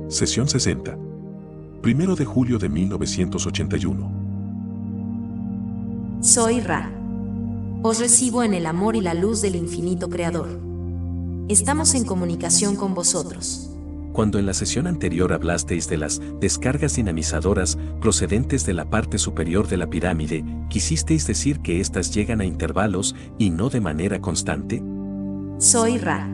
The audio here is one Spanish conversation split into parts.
Sesión 60. 1 de julio de 1981. Soy Ra. Os recibo en el amor y la luz del infinito Creador. Estamos en comunicación con vosotros. Cuando en la sesión anterior hablasteis de las descargas dinamizadoras procedentes de la parte superior de la pirámide, ¿quisisteis decir que éstas llegan a intervalos y no de manera constante? Soy Ra.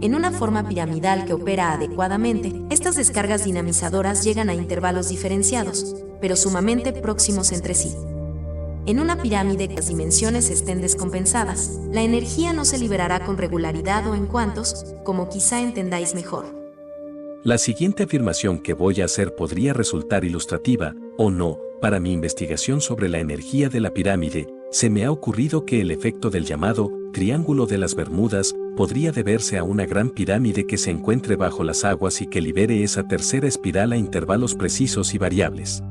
En una forma piramidal que opera adecuadamente, estas descargas dinamizadoras llegan a intervalos diferenciados, pero sumamente próximos entre sí. En una pirámide que las dimensiones estén descompensadas, la energía no se liberará con regularidad o en cuantos, como quizá entendáis mejor. La siguiente afirmación que voy a hacer podría resultar ilustrativa, o no, para mi investigación sobre la energía de la pirámide. Se me ha ocurrido que el efecto del llamado Triángulo de las Bermudas podría deberse a una gran pirámide que se encuentre bajo las aguas y que libere esa tercera espiral a intervalos precisos y variables.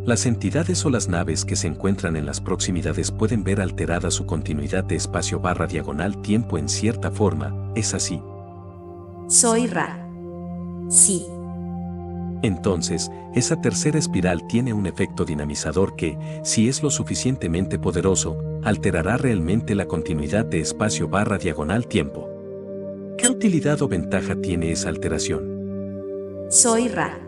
Las entidades o las naves que se encuentran en las proximidades pueden ver alterada su continuidad de espacio/diagonal-tiempo en cierta forma, ¿es así? Soy Ra. Sí. Entonces, esa tercera espiral tiene un efecto dinamizador que, si es lo suficientemente poderoso, alterará realmente la continuidad de espacio/diagonal-tiempo. ¿Qué utilidad o ventaja tiene esa alteración? Soy Ra.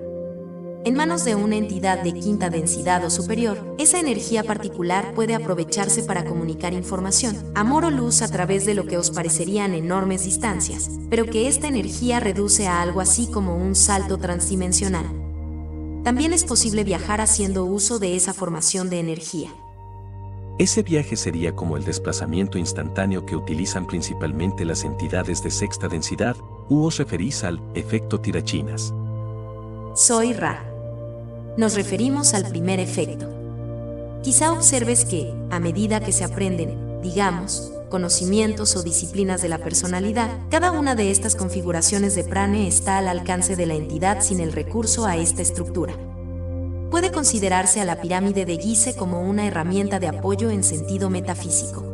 En manos de una entidad de quinta densidad o superior, esa energía particular puede aprovecharse para comunicar información, amor o luz a través de lo que os parecerían enormes distancias, pero que esta energía reduce a algo así como un salto transdimensional. También es posible viajar haciendo uso de esa formación de energía. Ese viaje sería como el desplazamiento instantáneo que utilizan principalmente las entidades de sexta densidad, ¿u os referís al efecto tirachinas? Soy Ra. Nos referimos al primer efecto. Quizá observes que, a medida que se aprenden, digamos, conocimientos o disciplinas de la personalidad, cada una de estas configuraciones de prane está al alcance de la entidad sin el recurso a esta estructura. Puede considerarse a la pirámide de Gizeh como una herramienta de apoyo en sentido metafísico.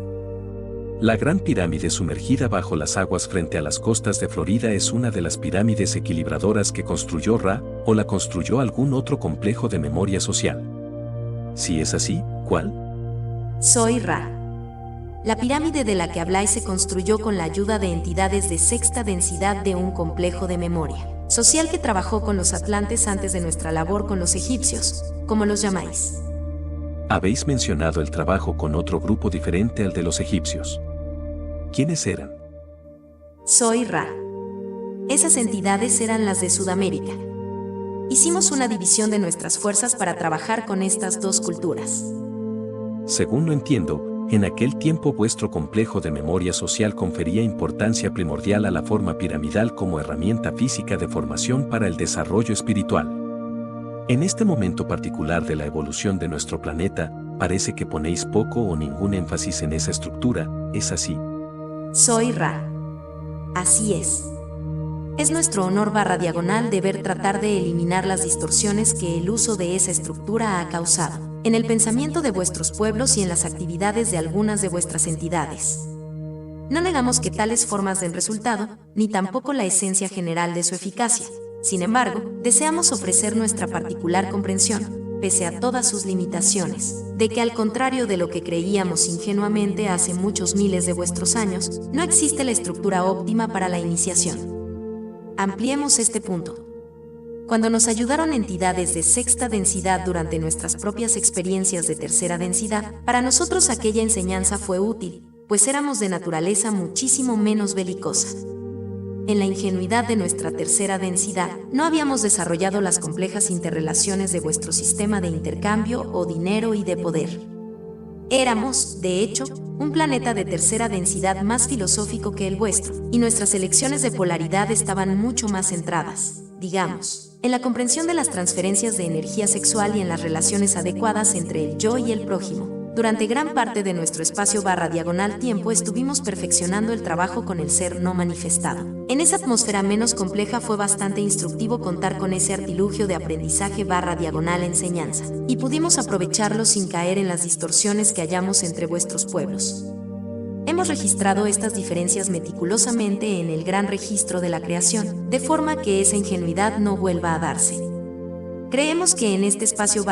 La Gran Pirámide sumergida bajo las aguas frente a las costas de Florida es una de las pirámides equilibradoras que construyó Ra, o la construyó algún otro complejo de memoria social. Si es así, ¿cuál? Soy Ra. La pirámide de la que habláis se construyó con la ayuda de entidades de sexta densidad de un complejo de memoria social que trabajó con los atlantes antes de nuestra labor con los egipcios, como los llamáis. Habéis mencionado el trabajo con otro grupo diferente al de los egipcios. ¿Quiénes eran? Soy Ra. Esas entidades eran las de Sudamérica. Hicimos una división de nuestras fuerzas para trabajar con estas dos culturas. Según lo entiendo, en aquel tiempo vuestro complejo de memoria social confería importancia primordial a la forma piramidal como herramienta física de formación para el desarrollo espiritual. En este momento particular de la evolución de nuestro planeta, parece que ponéis poco o ningún énfasis en esa estructura, ¿es así? Soy Ra. Así es. Es nuestro honor/diagonal deber tratar de eliminar las distorsiones que el uso de esa estructura ha causado en el pensamiento de vuestros pueblos y en las actividades de algunas de vuestras entidades. No negamos que tales formas den resultado, ni tampoco la esencia general de su eficacia. Sin embargo, deseamos ofrecer nuestra particular comprensión, pese a todas sus limitaciones, de que al contrario de lo que creíamos ingenuamente hace muchos miles de vuestros años, no existe la estructura óptima para la iniciación. Ampliemos este punto. Cuando nos ayudaron entidades de sexta densidad durante nuestras propias experiencias de tercera densidad, para nosotros aquella enseñanza fue útil, pues éramos de naturaleza muchísimo menos belicosa. En la ingenuidad de nuestra tercera densidad, no habíamos desarrollado las complejas interrelaciones de vuestro sistema de intercambio o dinero y de poder. Éramos, de hecho, un planeta de tercera densidad más filosófico que el vuestro, y nuestras elecciones de polaridad estaban mucho más centradas, digamos, en la comprensión de las transferencias de energía sexual y en las relaciones adecuadas entre el yo y el prójimo. Durante gran parte de nuestro espacio/diagonal-tiempo estuvimos perfeccionando el trabajo con el ser no manifestado. En esa atmósfera menos compleja fue bastante instructivo contar con ese artilugio de aprendizaje/diagonal-enseñanza, y pudimos aprovecharlo sin caer en las distorsiones que hallamos entre vuestros pueblos. Hemos registrado estas diferencias meticulosamente en el gran registro de la creación, de forma que esa ingenuidad no vuelva a darse. Creemos que en este espacio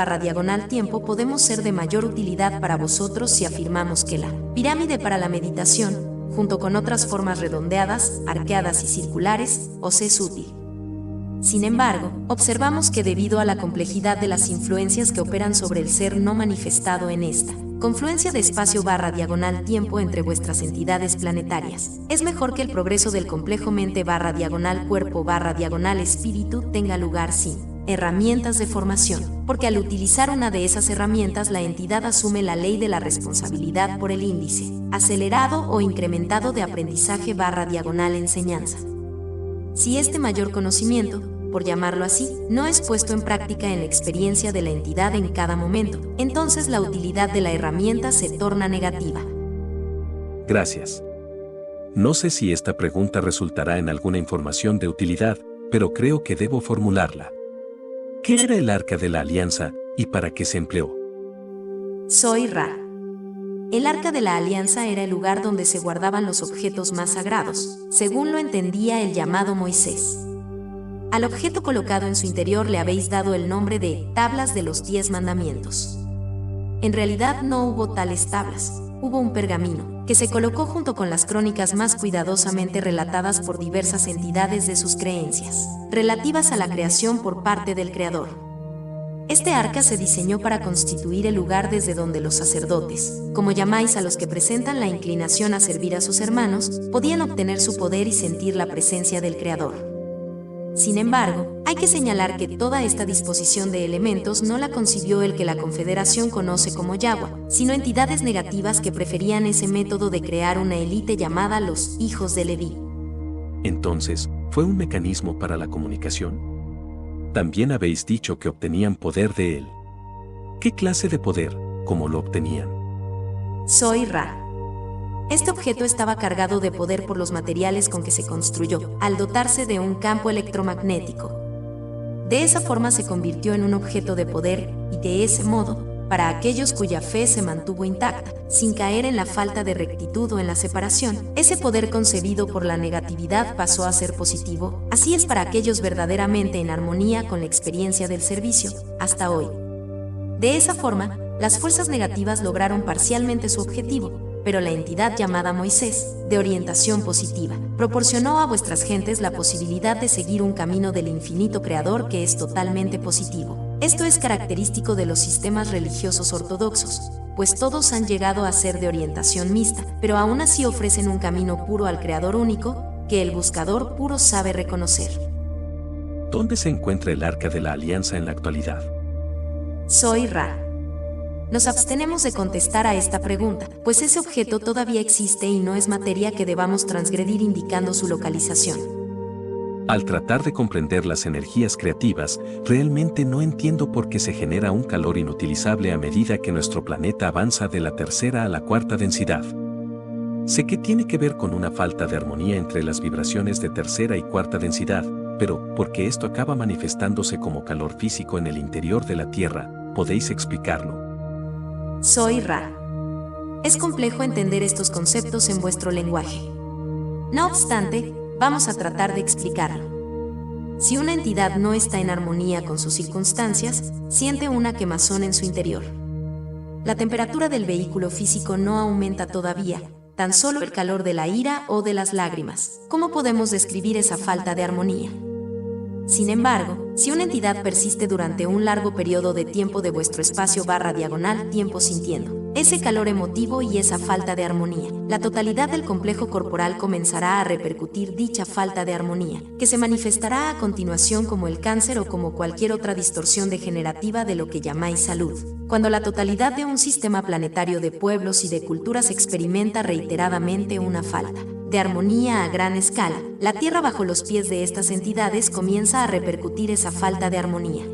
/tiempo podemos ser de mayor utilidad para vosotros si afirmamos que la pirámide para la meditación, junto con otras formas redondeadas, arqueadas y circulares, os es útil. Sin embargo, observamos que debido a la complejidad de las influencias que operan sobre el ser no manifestado en esta confluencia de espacio /tiempo entre vuestras entidades planetarias, es mejor que el progreso del complejo mente /cuerpo /espíritu tenga lugar sin herramientas de formación, porque al utilizar una de esas herramientas la entidad asume la ley de la responsabilidad por el índice acelerado o incrementado de aprendizaje /enseñanza. Si este mayor conocimiento, por llamarlo así, no es puesto en práctica en la experiencia de la entidad en cada momento, entonces la utilidad de la herramienta se torna negativa. Gracias. No sé si esta pregunta resultará en alguna información de utilidad, pero creo que debo formularla. ¿Qué era el Arca de la Alianza y para qué se empleó? Soy Ra. El Arca de la Alianza era el lugar donde se guardaban los objetos más sagrados, según lo entendía el llamado Moisés. Al objeto colocado en su interior le habéis dado el nombre de Tablas de los 10 Mandamientos. En realidad no hubo tales tablas, hubo un pergamino, que se colocó junto con las crónicas más cuidadosamente relatadas por diversas entidades de sus creencias, relativas a la creación por parte del Creador. Este arca se diseñó para constituir el lugar desde donde los sacerdotes, como llamáis a los que presentan la inclinación a servir a sus hermanos, podían obtener su poder y sentir la presencia del Creador. Sin embargo, hay que señalar que toda esta disposición de elementos no la concibió el que la Confederación conoce como Yahweh, sino entidades negativas que preferían ese método de crear una élite llamada los hijos de Leví. Entonces, ¿fue un mecanismo para la comunicación? También habéis dicho que obtenían poder de él. ¿Qué clase de poder? ¿Cómo lo obtenían? Soy Ra. Este objeto estaba cargado de poder por los materiales con que se construyó, al dotarse de un campo electromagnético. De esa forma se convirtió en un objeto de poder y de ese modo, para aquellos cuya fe se mantuvo intacta, sin caer en la falta de rectitud o en la separación, ese poder concebido por la negatividad pasó a ser positivo. Así es para aquellos verdaderamente en armonía con la experiencia del servicio, hasta hoy. De esa forma, las fuerzas negativas lograron parcialmente su objetivo, pero la entidad llamada Moisés, de orientación positiva, proporcionó a vuestras gentes la posibilidad de seguir un camino del infinito creador que es totalmente positivo. Esto es característico de los sistemas religiosos ortodoxos, pues todos han llegado a ser de orientación mixta, pero aún así ofrecen un camino puro al creador único, que el buscador puro sabe reconocer. ¿Dónde se encuentra el Arca de la Alianza en la actualidad? Soy Ra. Nos abstenemos de contestar a esta pregunta, pues ese objeto todavía existe y no es materia que debamos transgredir indicando su localización. Al tratar de comprender las energías creativas, realmente no entiendo por qué se genera un calor inutilizable a medida que nuestro planeta avanza de la tercera a la cuarta densidad. Sé que tiene que ver con una falta de armonía entre las vibraciones de tercera y cuarta densidad, pero ¿por qué esto acaba manifestándose como calor físico en el interior de la Tierra? ¿Podéis explicarlo? Soy Ra. Es complejo entender estos conceptos en vuestro lenguaje. No obstante, vamos a tratar de explicarlo. Si una entidad no está en armonía con sus circunstancias, siente una quemazón en su interior. La temperatura del vehículo físico no aumenta todavía, tan solo el calor de la ira o de las lágrimas. ¿Cómo podemos describir esa falta de armonía? Sin embargo, si una entidad persiste durante un largo periodo de tiempo de vuestro espacio /tiempo sintiendo ese calor emotivo y esa falta de armonía, la totalidad del complejo corporal comenzará a repercutir dicha falta de armonía, que se manifestará a continuación como el cáncer o como cualquier otra distorsión degenerativa de lo que llamáis salud. Cuando la totalidad de un sistema planetario de pueblos y de culturas experimenta reiteradamente una falta de armonía a gran escala, la Tierra bajo los pies de estas entidades comienza a repercutir esa falta de armonía.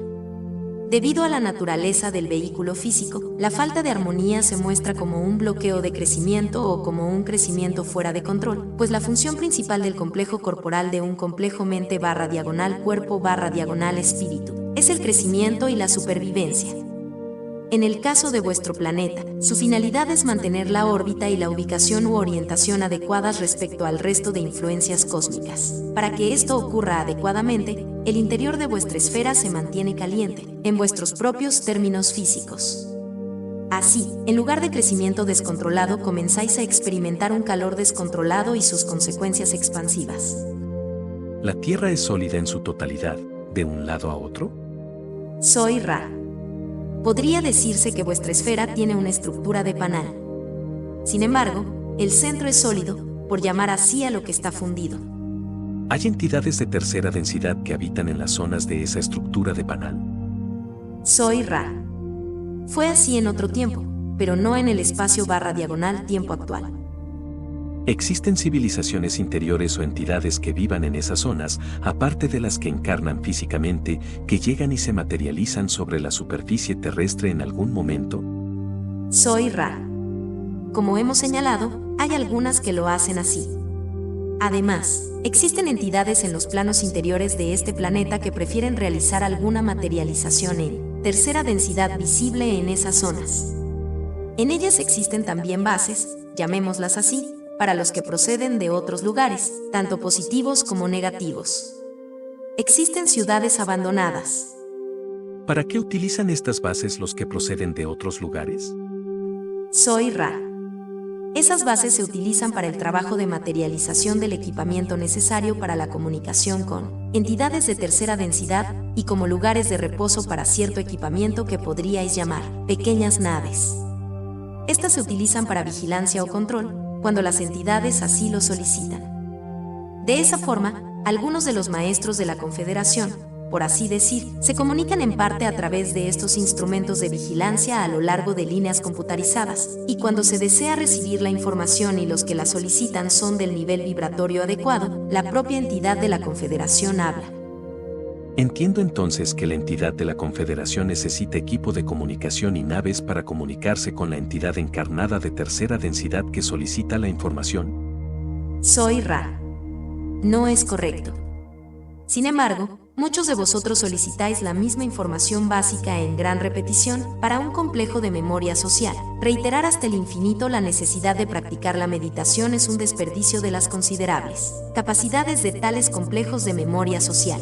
Debido a la naturaleza del vehículo físico, la falta de armonía se muestra como un bloqueo de crecimiento o como un crecimiento fuera de control, pues la función principal del complejo corporal de un complejo mente /cuerpo /espíritu es el crecimiento y la supervivencia. En el caso de vuestro planeta, su finalidad es mantener la órbita y la ubicación u orientación adecuadas respecto al resto de influencias cósmicas. Para que esto ocurra adecuadamente, el interior de vuestra esfera se mantiene caliente, en vuestros propios términos físicos. Así, en lugar de crecimiento descontrolado, comenzáis a experimentar un calor descontrolado y sus consecuencias expansivas. ¿La Tierra es sólida en su totalidad, de un lado a otro? Soy Ra. Podría decirse que vuestra esfera tiene una estructura de panal. Sin embargo, el centro es sólido, por llamar así a lo que está fundido. ¿Hay entidades de tercera densidad que habitan en las zonas de esa estructura de panal? Soy Ra. Fue así en otro tiempo, pero no en el espacio/diagonal tiempo actual. ¿Existen civilizaciones interiores o entidades que vivan en esas zonas, aparte de las que encarnan físicamente, que llegan y se materializan sobre la superficie terrestre en algún momento? Soy Ra. Como hemos señalado, hay algunas que lo hacen así. Además, existen entidades en los planos interiores de este planeta que prefieren realizar alguna materialización en tercera densidad visible en esas zonas. En ellas existen también bases, llamémoslas así, para los que proceden de otros lugares, tanto positivos como negativos. Existen ciudades abandonadas. ¿Para qué utilizan estas bases los que proceden de otros lugares? Soy Ra. Esas bases se utilizan para el trabajo de materialización del equipamiento necesario para la comunicación con entidades de tercera densidad y como lugares de reposo para cierto equipamiento que podríais llamar pequeñas naves. Estas se utilizan para vigilancia o control, cuando las entidades así lo solicitan. De esa forma, algunos de los maestros de la Confederación, por así decir, se comunican en parte a través de estos instrumentos de vigilancia a lo largo de líneas computarizadas, y cuando se desea recibir la información y los que la solicitan son del nivel vibratorio adecuado, la propia entidad de la Confederación habla. Entiendo entonces que la entidad de la Confederación necesita equipo de comunicación y naves para comunicarse con la entidad encarnada de tercera densidad que solicita la información. Soy Ra. No es correcto. Sin embargo, muchos de vosotros solicitáis la misma información básica en gran repetición para un complejo de memoria social. Reiterar hasta el infinito la necesidad de practicar la meditación es un desperdicio de las considerables capacidades de tales complejos de memoria social.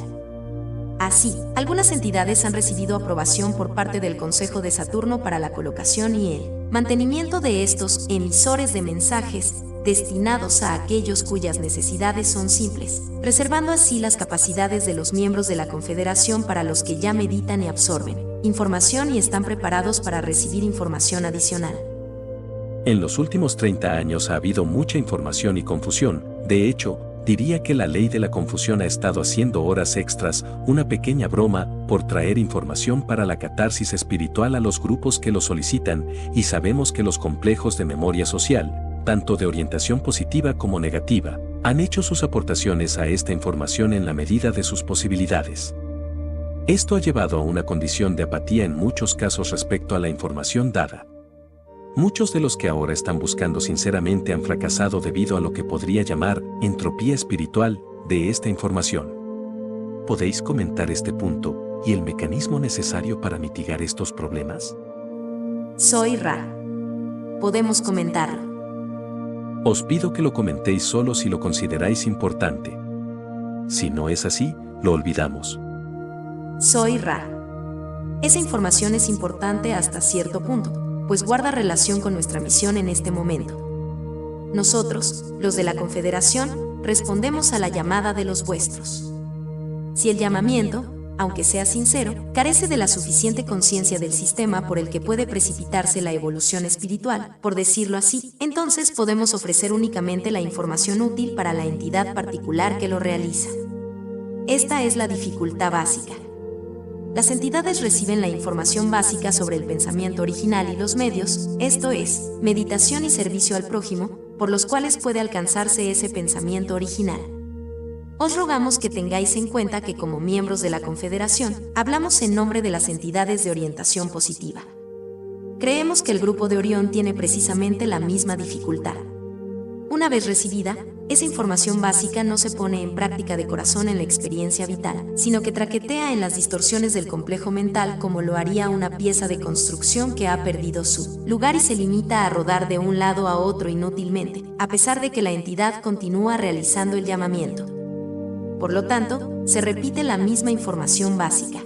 Así, algunas entidades han recibido aprobación por parte del Consejo de Saturno para la colocación y el mantenimiento de estos emisores de mensajes destinados a aquellos cuyas necesidades son simples, reservando así las capacidades de los miembros de la Confederación para los que ya meditan y absorben información y están preparados para recibir información adicional. En los últimos 30 años ha habido mucha información y confusión. De hecho, diría que la ley de la confusión ha estado haciendo horas extras, una pequeña broma, por traer información para la catarsis espiritual a los grupos que lo solicitan, y sabemos que los complejos de memoria social, tanto de orientación positiva como negativa, han hecho sus aportaciones a esta información en la medida de sus posibilidades. Esto ha llevado a una condición de apatía en muchos casos respecto a la información dada. Muchos de los que ahora están buscando sinceramente han fracasado debido a lo que podría llamar entropía espiritual de esta información. ¿Podéis comentar este punto y el mecanismo necesario para mitigar estos problemas? Soy Ra. Podemos comentarlo. Os pido que lo comentéis solo si lo consideráis importante. Si no es así, lo olvidamos. Soy Ra. Esa información es importante hasta cierto punto, pues guarda relación con nuestra misión en este momento. Nosotros, los de la Confederación, respondemos a la llamada de los vuestros. Si el llamamiento, aunque sea sincero, carece de la suficiente conciencia del sistema por el que puede precipitarse la evolución espiritual, por decirlo así, entonces podemos ofrecer únicamente la información útil para la entidad particular que lo realiza. Esta es la dificultad básica. Las entidades reciben la información básica sobre el pensamiento original y los medios, esto es, meditación y servicio al prójimo, por los cuales puede alcanzarse ese pensamiento original. Os rogamos que tengáis en cuenta que como miembros de la Confederación, hablamos en nombre de las entidades de orientación positiva. Creemos que el grupo de Orión tiene precisamente la misma dificultad. Una vez recibida, esa información básica no se pone en práctica de corazón en la experiencia vital, sino que traquetea en las distorsiones del complejo mental como lo haría una pieza de construcción que ha perdido su lugar y se limita a rodar de un lado a otro inútilmente, a pesar de que la entidad continúa realizando el llamamiento. Por lo tanto, se repite la misma información básica.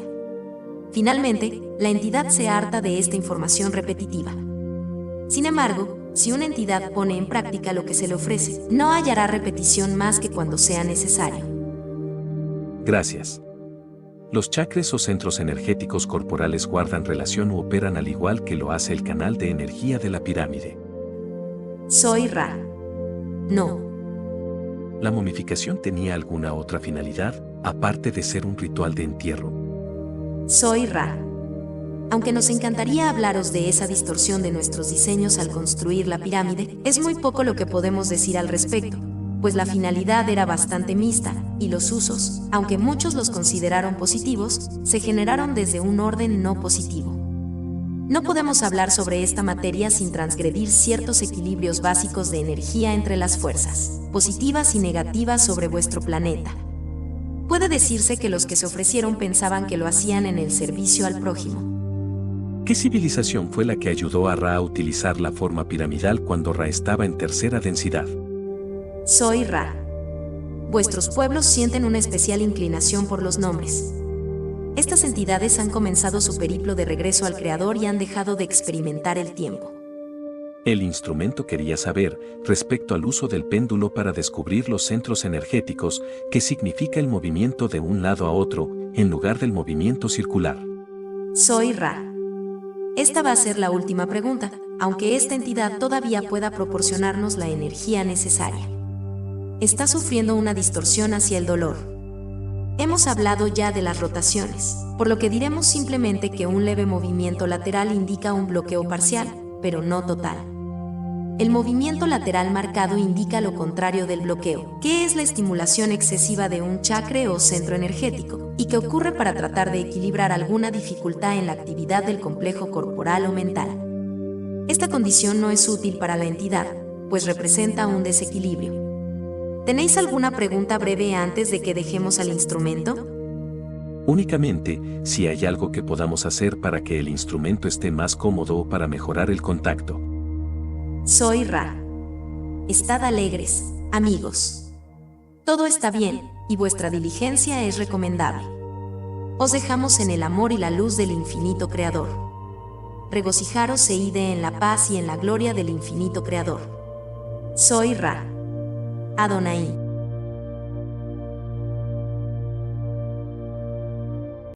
Finalmente, la entidad se harta de esta información repetitiva. Sin embargo, si una entidad pone en práctica lo que se le ofrece, no hallará repetición más que cuando sea necesario. Gracias. Los chakras o centros energéticos corporales guardan relación u operan al igual que lo hace el canal de energía de la pirámide. Soy Ra. No. ¿La momificación tenía alguna otra finalidad, aparte de ser un ritual de entierro? Soy Ra. Aunque nos encantaría hablaros de esa distorsión de nuestros diseños al construir la pirámide, es muy poco lo que podemos decir al respecto, pues la finalidad era bastante mixta, y los usos, aunque muchos los consideraron positivos, se generaron desde un orden no positivo. No podemos hablar sobre esta materia sin transgredir ciertos equilibrios básicos de energía entre las fuerzas, positivas y negativas sobre vuestro planeta. Puede decirse que los que se ofrecieron pensaban que lo hacían en el servicio al prójimo. ¿Qué civilización fue la que ayudó a Ra a utilizar la forma piramidal cuando Ra estaba en tercera densidad? Soy Ra. Vuestros pueblos sienten una especial inclinación por los nombres. Estas entidades han comenzado su periplo de regreso al Creador y han dejado de experimentar el tiempo. El instrumento quería saber, respecto al uso del péndulo para descubrir los centros energéticos, qué significa el movimiento de un lado a otro, en lugar del movimiento circular. Soy Ra. Esta va a ser la última pregunta, aunque esta entidad todavía pueda proporcionarnos la energía necesaria. Está sufriendo una distorsión hacia el dolor. Hemos hablado ya de las rotaciones, por lo que diremos simplemente que un leve movimiento lateral indica un bloqueo parcial, pero no total. El movimiento lateral marcado indica lo contrario del bloqueo, que es la estimulación excesiva de un chakra o centro energético, y que ocurre para tratar de equilibrar alguna dificultad en la actividad del complejo corporal o mental. Esta condición no es útil para la entidad, pues representa un desequilibrio. ¿Tenéis alguna pregunta breve antes de que dejemos al instrumento? Únicamente, si hay algo que podamos hacer para que el instrumento esté más cómodo o para mejorar el contacto. Soy Ra. Estad alegres, amigos. Todo está bien, y vuestra diligencia es recomendable. Os dejamos en el amor y la luz del infinito Creador. Regocijaros e ide en la paz y en la gloria del infinito Creador. Soy Ra. Adonai.